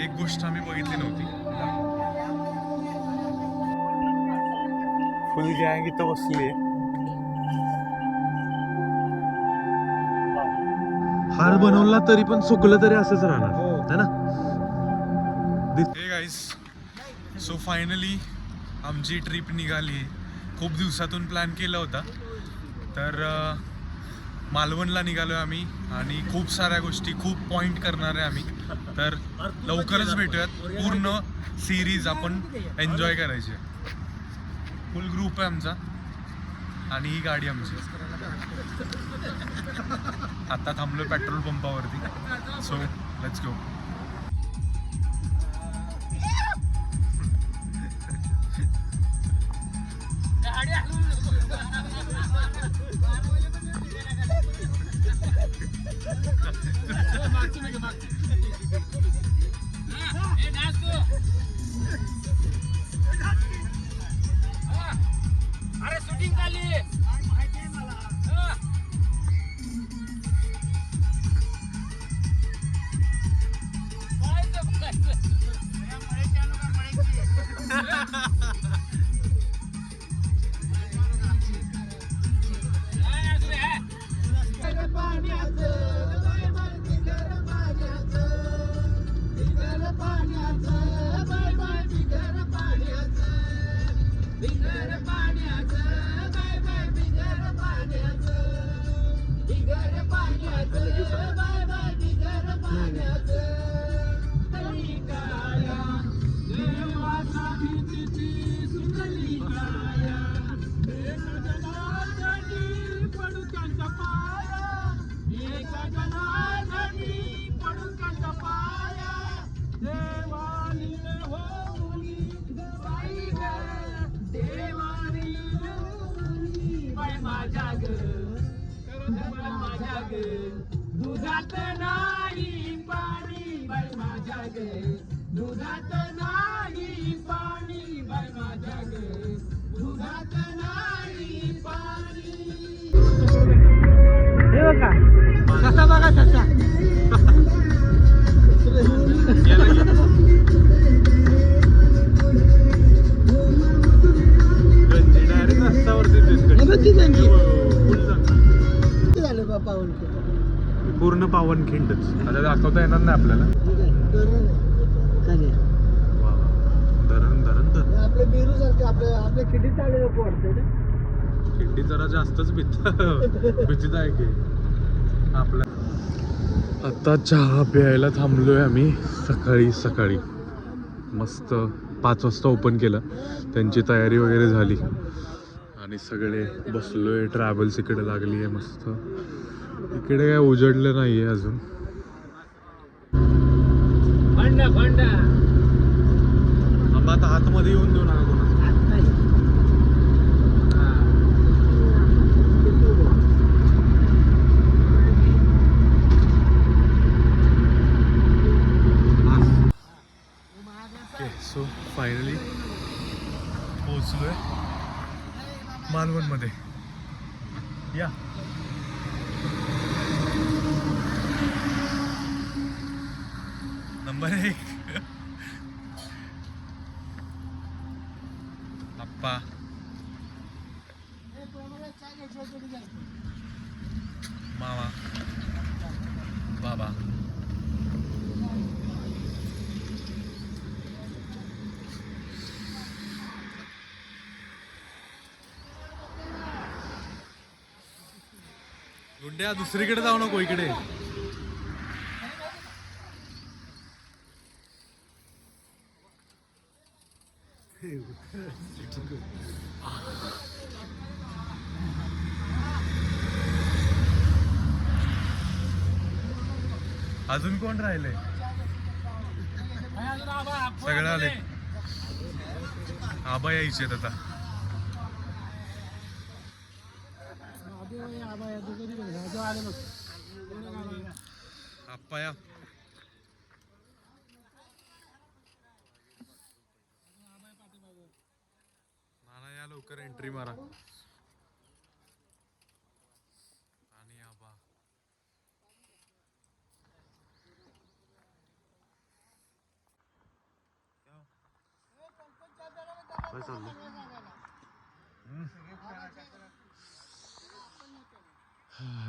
एक गोष्ट आम्ही बघितली नव्हती. फुल गँग इथं बसली. हार बनवला तरी पण सुकलं तरी असंच राहणार है ना. हे गाईस, सो फायनली आमची ट्रिप निघाली. खूप दिवसातून प्लॅन केला होता. तर मालवणला निघालो आहे आम्ही आणि खूप साऱ्या गोष्टी, खूप पॉईंट करणार आहे आम्ही. तर लवकरच भेटूयात. पूर्ण सिरीज आपण एन्जॉय करायची आहे. फुल ग्रुप आहे आमचा आणि ही गाडी आमची. आता थांबलो पेट्रोल पंपावरती. So let's go. अरे शूटिंग झाली. दुधात नाही पाणी बाई माझ्या ग, दुधात नाही पाणी बाई माझ्या ग, दुधात नाही पाणी. हे बघा कसा बघा तसा. डायरेक्ट रस्त्यावरती पूर्ण पावनखिंडच. आता दाखवता येणार नाही आपल्याला. धरण धरण धरण आपल्या बिरू सारखे आपल्या खिंडीत चालले वाटते ना. खिंडी जरा जास्तच भीतीत आहे की आपल्या. आता चहा प्यायला थांबलोय आम्ही. सकाळी सकाळी मस्त 5 वाजता ओपन केलं. त्यांची तयारी वगैरे झाली आणि सगळे बसलोय. ट्रॅव्हल्स इकडे लागली आहे मस्त. इकडे काय उजडलं नाहीये अजून. आता आतमध्ये येऊन देऊ नका कोणाला. सो फायनली पोहोचलोय मालवणमध्ये. या नंबर 1 अप्पा, मामा, बाबा. गुंड्या दुसरीकडे जाऊ नको, इकडे. अजून कोण राहिले? सगळे आले. आबा यायचे आता. आप्पा या. नाना या लवकर, एंट्री मारा. आणि आबा काय चाललंय?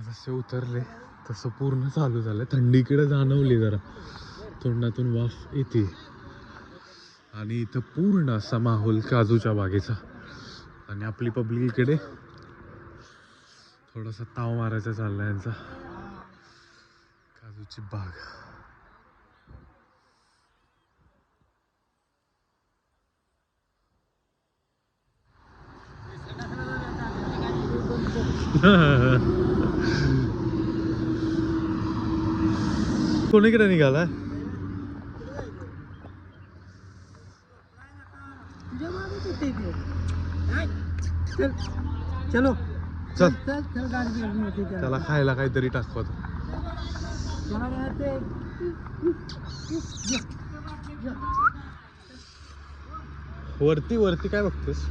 जसे उतरले तसं पूर्ण चालू झालं. थंडीकडे जाणवली जरा, तोंडातून वाफ येते. आणि इथं पूर्ण असा माहोल काजूच्या बागेचा. आणि आपली पब्लिक इकडे थोडासा ताव मारायचा चाललाय यांचा. काजूची बाग. कोणीकडे निघालाय? चलो चल चल चल गाडी घेऊन येते त्याला. त्याला खायला काहीतरी टाकवत. मला काय ते वरती वरती काय बघतेस?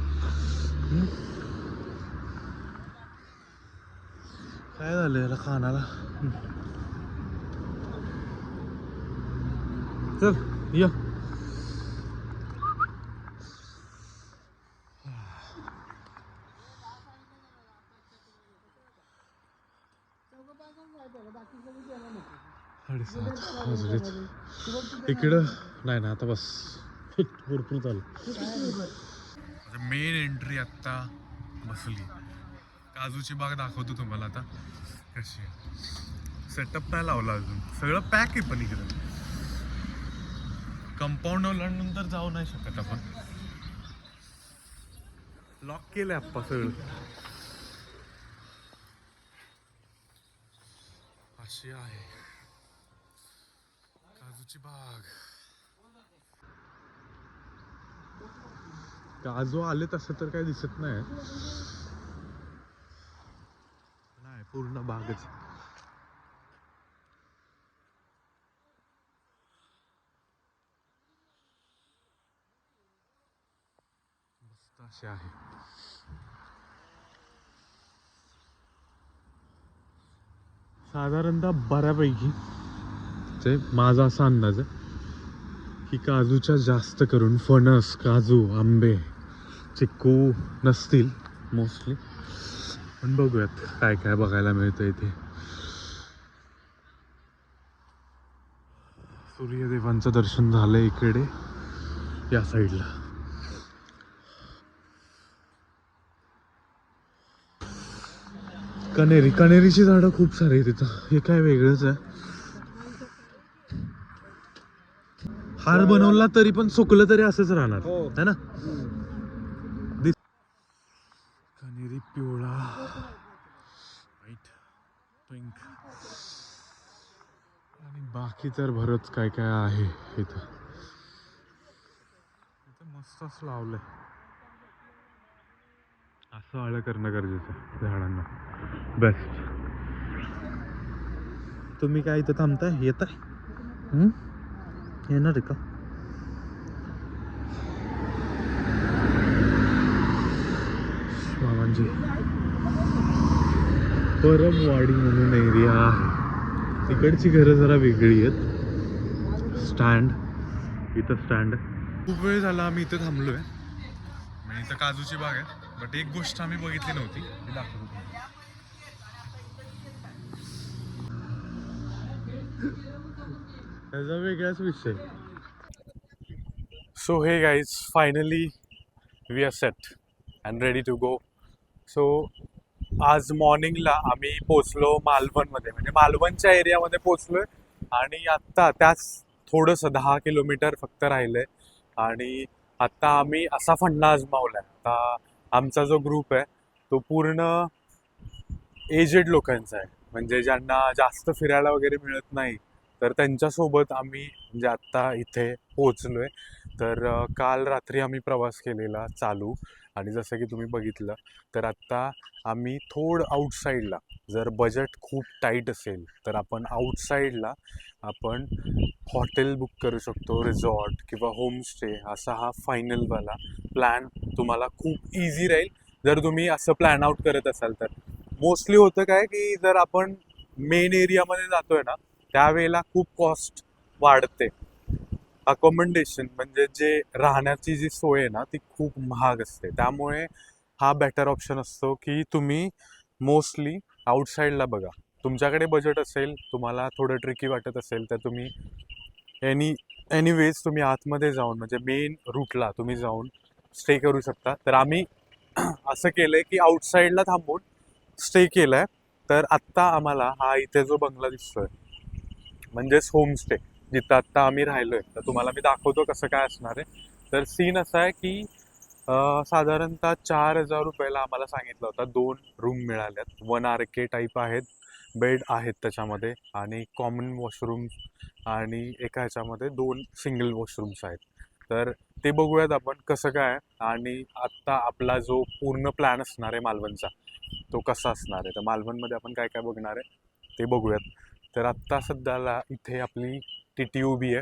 काय झालं याला कानाला? चल या. साडेसात वाजलेत. इकडं नाही ना आता बस भरपूर चालू. मेन एंट्री आत्ता बसली. काजूची बाग दाखवतो तुम्हाला आता कशी आहे. सेटअप नाही लावला अजून, सगळं पॅक आहे. पण इकडं कंपाऊंड ओलांडून जाऊ नाही शकत आपण. लॉक केलंय आप्पा सगळं. अशी आहे काजूची बाग. काजू आले तसं तर काही दिसत नाही. नाही पूर्ण बागच. मस्त अशी आहे. साधारणतः बऱ्यापैकी ते माझा असा अंदाज आहे की काजूच्या जास्त करून फणस, काजू, आंबे, चिक्कू नसतील मोस्टली. पण बघूयात काय काय बघायला मिळतं इथे. सूर्यदेवांचं दर्शन झालंय इकडे या साईडला. कणेरीची झाडं खूप सारी आहेत तिथं. हे काय वेगळंच आहे. हार बनवला तरी पण सुकलं तरी असंच राहणार है ना. कणेरी पिवळा, व्हाईट, पिंक आणि बाकी तर बरंच काय काय आहे इथं. मस्त असं लावलंय. असं आळं करणं गरजेचं आहे झाडांना. बेस्ट. तुम्ही काय इथं थांबताय? येत आहे? येणार आहे का? मामांजी परमवाडी म्हणून एरिया आहे. तिकडची घरं जरा वेगळी आहेत. स्टँड, इथं स्टँड. खूप वेळ झाला आम्ही इथं थांबलोय. म्हणजे इथं काजूची बाग आहे. बट एक गोष्ट आम्ही बघितली नव्हती, ती दाखवतो. त्याचा वेगळाच विषय. सो हे guys, finally we are set and ready to go. So आज मॉर्निंगला आम्ही पोचलो मालवणमध्ये, म्हणजे मालवणच्या एरियामध्ये पोचलोय. आणि आत्ता त्याच थोडंसं 10 किलोमीटर फक्त राहिलंय. आणि आत्ता आम्ही असा फंडा आजमावलाय. आता आमचा जो ग्रुप आहे तो पूर्ण एजेड लोकांचा आहे, म्हणजे ज्यांना जास्त फिरायला वगैरे मिळत नाही. तर त्यांच्यासोबत आम्ही म्हणजे आत्ता इथे पोचलोय. तर काल रात्री आम्ही प्रवास केलेला चालू. आणि जसं की तुम्ही बघितलं तर आत्ता आम्ही थोडं आउटसाईडला, जर बजेट खूप टाईट असेल तर आपण आउटसाईडला आपण हॉटेल बुक करू शकतो, रिसॉर्ट किंवा होमस्टे. असा हा फायनलवाला प्लॅन तुम्हाला खूप इझी राहील जर तुम्ही असं प्लॅन आउट करत असाल तर. मोस्टली होतं काय की जर आपण मेन एरियामध्ये जातोय ना त्यावेळेला खूप कॉस्ट वाढते. अकोमोडेशन म्हणजे जे राहण्याची जी सोय आहे ना ती खूप महाग असते. त्यामुळे हा बेटर ऑप्शन असतो की तुम्ही मोस्टली आउटसाईडला बघा. तुमच्याकडे बजेट असेल, तुम्हाला थोडं ट्रिकी वाटत असेल तर तुम्ही एनिवेज तुम्ही आतमध्ये जाऊन म्हणजे मेन रूटला तुम्ही जाऊन स्टे करू शकता. तर आम्ही असं केलंय की आउटसाईडला थांबून स्टे केलाय. तर आत्ता आम्हाला हा इथे जो बंगला दिसतोय म्हणजेच होमस्टे जिथं आत्ता आम्ही राहिलोय, तर तुम्हाला मी दाखवतो कसं काय असणार आहे. तर सीन असा आहे की साधारणतः 4,000 रुपयाला आम्हाला सांगितलं होता 2 रूम मिळाल्यात. 1 RK टाईप आहेत, बेड आहेत त्याच्यामध्ये आणि कॉमन वॉशरूम आणि एका ह्याच्यामध्ये 2 सिंगल वॉशरूम्स आहेत. तर ते बघूयात आपण कसं काय. आणि आत्ता आपला जो पूर्ण प्लॅन असणार आहे मालवणचा तो कसा असणार आहे. तर मालवणमध्ये आपण काय काय बघणार आहे ते बघूयात. तर आत्ता सध्याला इथे आपली TT उभी आहे.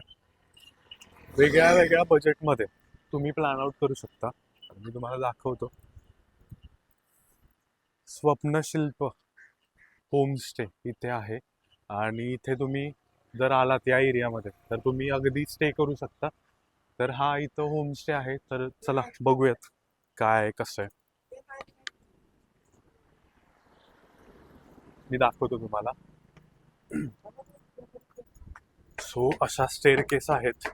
वेगळ्या वेगळ्या बजेटमध्ये तुम्ही प्लॅन आउट करू शकता. मी तुम्हाला दाखवतो. स्वप्नशिल्प होमस्टे इथे आहे आणि इथे तुम्ही जर आलात या एरियामध्ये तर तुम्ही अगदी स्टे करू शकता. तर हा इथं होमस्टे आहे. तर चला बघूयात काय आहे, कसं आहे. मी दाखवतो तुम्हाला. सो अशा स्टेअर केस आहेत.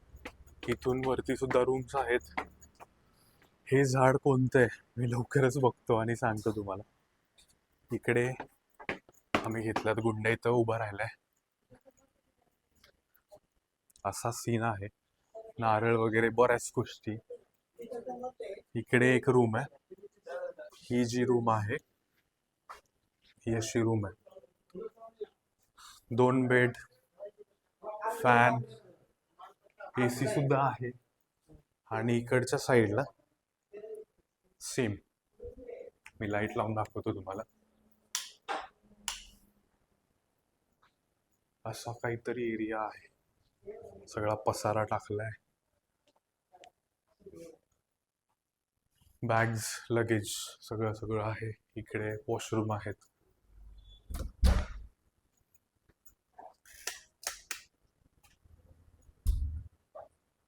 इथून वरती सुद्धा रूम्स आहेत. हे झाड कोणतं आहे मी लवकरच बघतो आणि सांगतो तुम्हाला. इकडे आम्ही घेतल्यात गुंडे इथं उभा राहिलाय. असा सीन आहे. नारळ वगैरे बऱ्याच गोष्टी. इकडे एक रूम आहे. ही जी रूम आहे ही अशी रूम आहे. 2 बेड, फॅन, AC सुद्धा आहे. आणि इकडच्या साईडला सेम मी लाईट लावून दाखवतो तुम्हाला. असा काहीतरी एरिया आहे. सगळा पसारा टाकलाय. बॅग्स, लगेज सगळं सगळं आहे. इकडे वॉशरूम आहेत.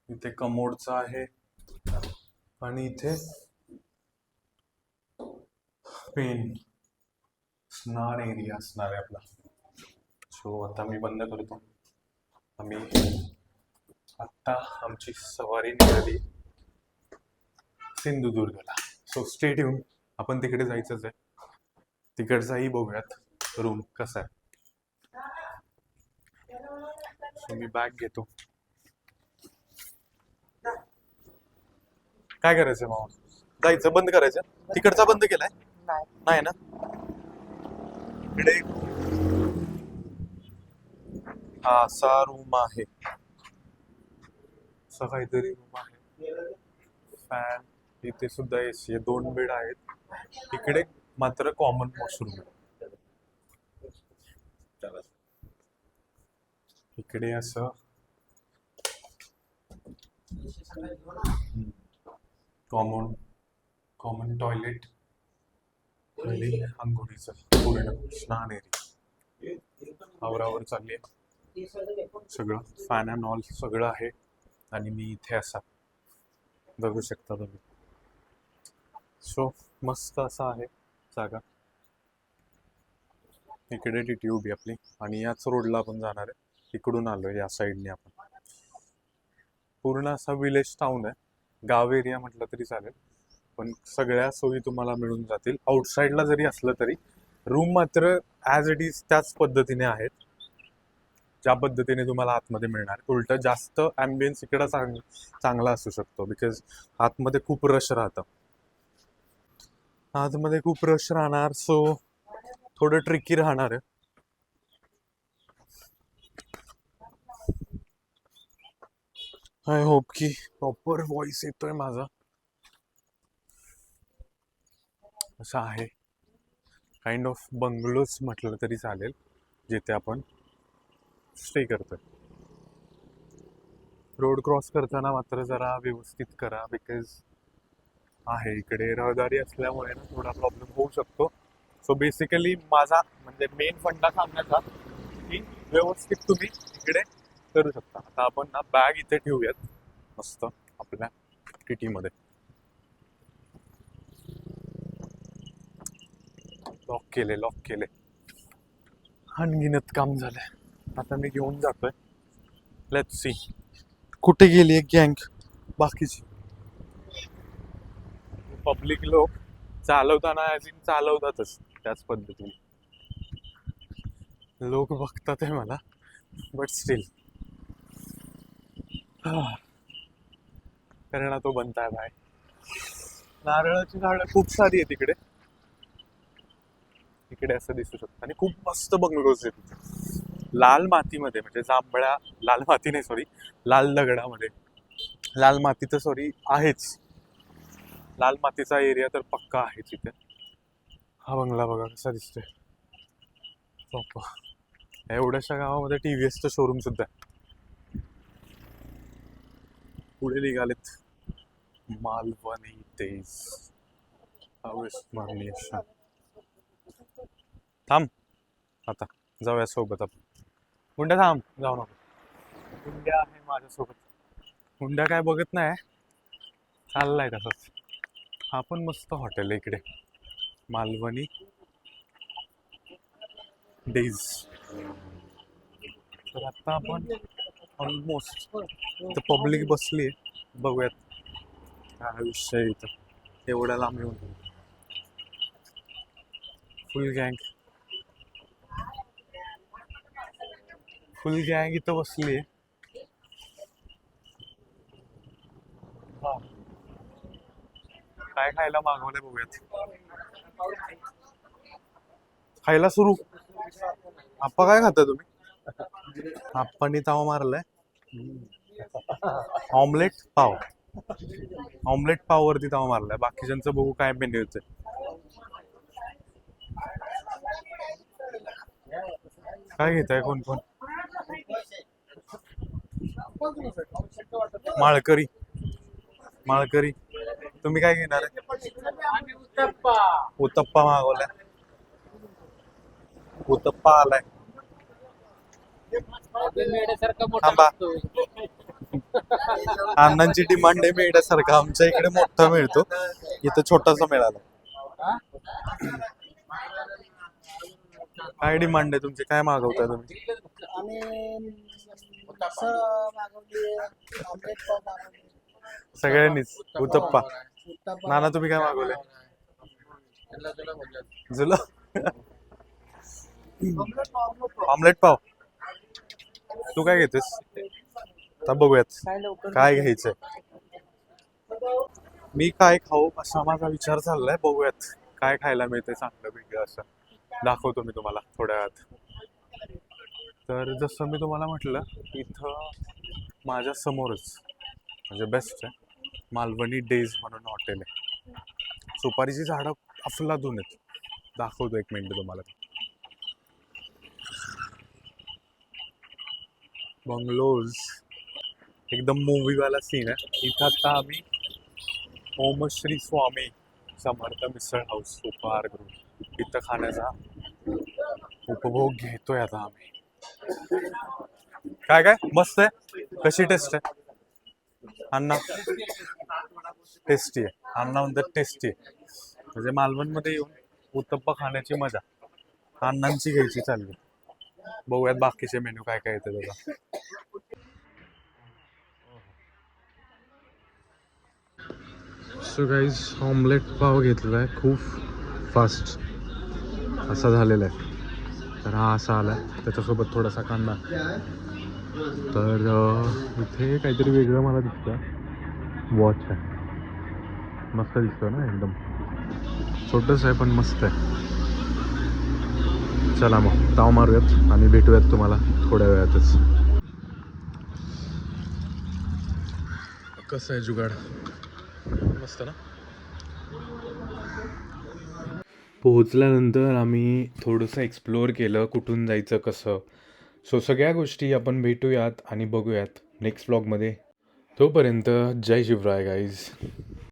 इथे कमोडचं आहे आणि इथे पेन स्नान एरिया असणार आहे आपला. सो आता मी बंद करतो. आम्ही आत्ता आमची सवारी निघाली सिंधुदुर्गला. So stay tune. आपण तिकडे जायचंच आहे. तिकडचाही बघूयात रूम कसा आहे. सो मी बॅग घेतो. काय करायचंय मामा? जायचं बंद करायचं? तिकडचा बंद केलाय? नाही ना. इकडे हा असा रूम आहे. असा काहीतरी रूम आहे. फॅन, इथे सुद्धा AC आहे. 2 बेड आहेत. इकडे मात्र कॉमन वॉशरूम आहे. इकडे असं कॉमन टॉयलेट आणि आंघोळीचं पूर्ण स्नान एरिया. आवरावर चालली आहे सगळं. फॅन अँड ऑल सगळं आहे. आणि मी इथे असा बघू शकता तुम्ही. सो मस्त असा आहे जागा. इकडे TT उभी आपली आणि याच रोडला आपण जाणार आहे. इकडून आलोय या साईडने आपण. पूर्ण असा विलेज टाउन आहे. गाव एरिया म्हटलं तरी चालेल. पण सगळ्या सोयी तुम्हाला मिळून जातील. आउटसाईडला जरी असलं तरी रूम मात्र ॲज इट इज त्याच पद्धतीने आहेत ज्या पद्धतीने तुम्हाला आतमध्ये मिळणार. उलट जास्त ॲम्बियन्स इकडं चांगला असू शकतो बिकॉज आतमध्ये खूप रश राहतं. आतमध्ये खूप रश राहणार. सो थोडं ट्रिकी राहणार आहे. आय होप की प्रॉपर व्हॉइस येतोय माझा. असं आहे. काइंड ऑफ बंगलोज म्हटलं तरी चालेल जिथे आपण स्टे करतोय. रोड क्रॉस करताना मात्र जरा व्यवस्थित करा बिकॉज आहे इकडे रहदारी असल्यामुळे ना थोडा प्रॉब्लेम होऊ शकतो. सो बेसिकली माझा म्हणजे मेन फंडा सांगण्याचा की व्यवस्थित तुम्ही इकडे करू शकता. आता आपण ना बॅग इथे ठेवूयात मस्त आपल्या टीटी मध्ये. लॉक केले. अनगिनत काम झालंय. आता मी घेऊन जातोय. लेट्स सी कुठे गेली एक गँग बाकीची. पब्लिक लोक चालवताना चालवतातच त्याच पद्धतीने. लोक बघतात आहे मला, बट स्टील करना तो बनताय भाई. नारळाची झाडं खूप सारी आहे तिकडे. इकडे असं दिसू शकतं आणि खूप मस्त बंगलोज आहेत तिथे. लाल मातीमध्ये, म्हणजे जांभळ्या लाल माती नाही सॉरी, लाल दगडामध्ये. लाल माती तर सॉरी आहेच, लाल मातीचा एरिया तर पक्का आहे तिथे. हा बंगला बघा कसा दिसतोय. बाप्पा, एवढ्याशा गावामध्ये TVSचं शोरूम सुद्धा आहे. पुढे निघालेत मालवणी तेज अविस्मरणीय क्षण. थांब आता जाऊया सोबत आपण. हुंड्या थांब, जाऊ नको. हुंड्या आहे माझ्यासोबत. हुंड्या काय बघत नाही, चाललाय तसंच. हा पण मस्त हॉटेल आहे इकडे, मालवणी डेज. तर आता आपण ऑलमोस्ट इथं पब्लिक बसली आहे, बघूयात काय विषय इथं एवढ्या लांब येऊन. फुल गँग इथं बसली आहे. काय खायला मागवलंय बघूयात. खायला सुरू. आप्पा काय खाता तुम्ही? आप्पांनी ताव मारलाय ऑमलेट पाव. ऑमलेट पाव वरती ताव मारलाय. बाकीच्यांचं बघू काय मेन्यू येते. काय घेताय कोण कोण? माळकरी. माळकरी तुम्ही काय घेणार आहे? उत्तप्पा मागवलाय. उत्तप्पा आलाय. थांबा, अण्णांची डिमांड आहे मेढ्यासारखा. आमच्या इकडे मोठा मिळतो, इथं छोटासा मिळाला. काय डिमांड आहे तुमची? काय मागवताय तुम्ही? सगळ्यांनीच उत्तप्पा. नाना तुम्ही काय मागवले? जुला ऑमलेट पाव. तू काय घेतेस? आता बघूयात काय घ्यायचंय. मी काय खाऊ असा माझा विचार चाललाय. बघूयात काय खायला मिळते चांगलं वेगळं असं. दाखवतो मी तुम्हाला थोड्या वेळात. तर जसं मी तुम्हाला म्हटलं, इथं माझ्या समोरच म्हणजे बेस्ट आहे मालवणी डेज म्हणून हॉटेल आहे. सुपारीची झाडं अफलातून आहेत. दाखवतो एक मिनिट तुम्हाला. बंगलोज एकदम मूवीवाला सीन आहे. इथं आता आम्ही ओम श्री स्वामी समर्थ मिसळ हाऊस उपाहारगृह इथं खाण्याचा उपभोग घेतोय आता आम्ही. काय काय मस्त आहे. कशी टेस्ट आहे अण्णा? टेस्टी आहे. अण्णा म्हणतात टेस्टी आहे. म्हणजे मालवणमध्ये येऊन उत्तप्पा खाण्याची मजा अण्णांची घ्यायची चालली. बघूयात बाकीचे मेन्यू काय काय येते त्याचा. सो गाईज ऑमलेट पाव घेतलेला आहे खूप फास्ट असा झालेला आहे. तर हा असा आला आहे, त्याच्यासोबत थोडासा कांदा. तर इथे काहीतरी वेगळं मला दिसतं. वॉच आहे, मस्त दिसतं ना एकदम. छोटंच आहे पण मस्त आहे. चला मग ताव मारूयात आणि भेटूयात तुम्हाला थोड्या वेळातच. कसं आहे जुगाड? मस्त ना. पोहोचल्यानंतर आम्ही थोडंसं एक्सप्लोअर केलं कुठून जायचं कसं. सो सगळ्या गोष्टी आपण भेटूयात आणि बघूयात नेक्स्ट व्लॉगमध्ये. तोपर्यंत जय शिवराय गाईज.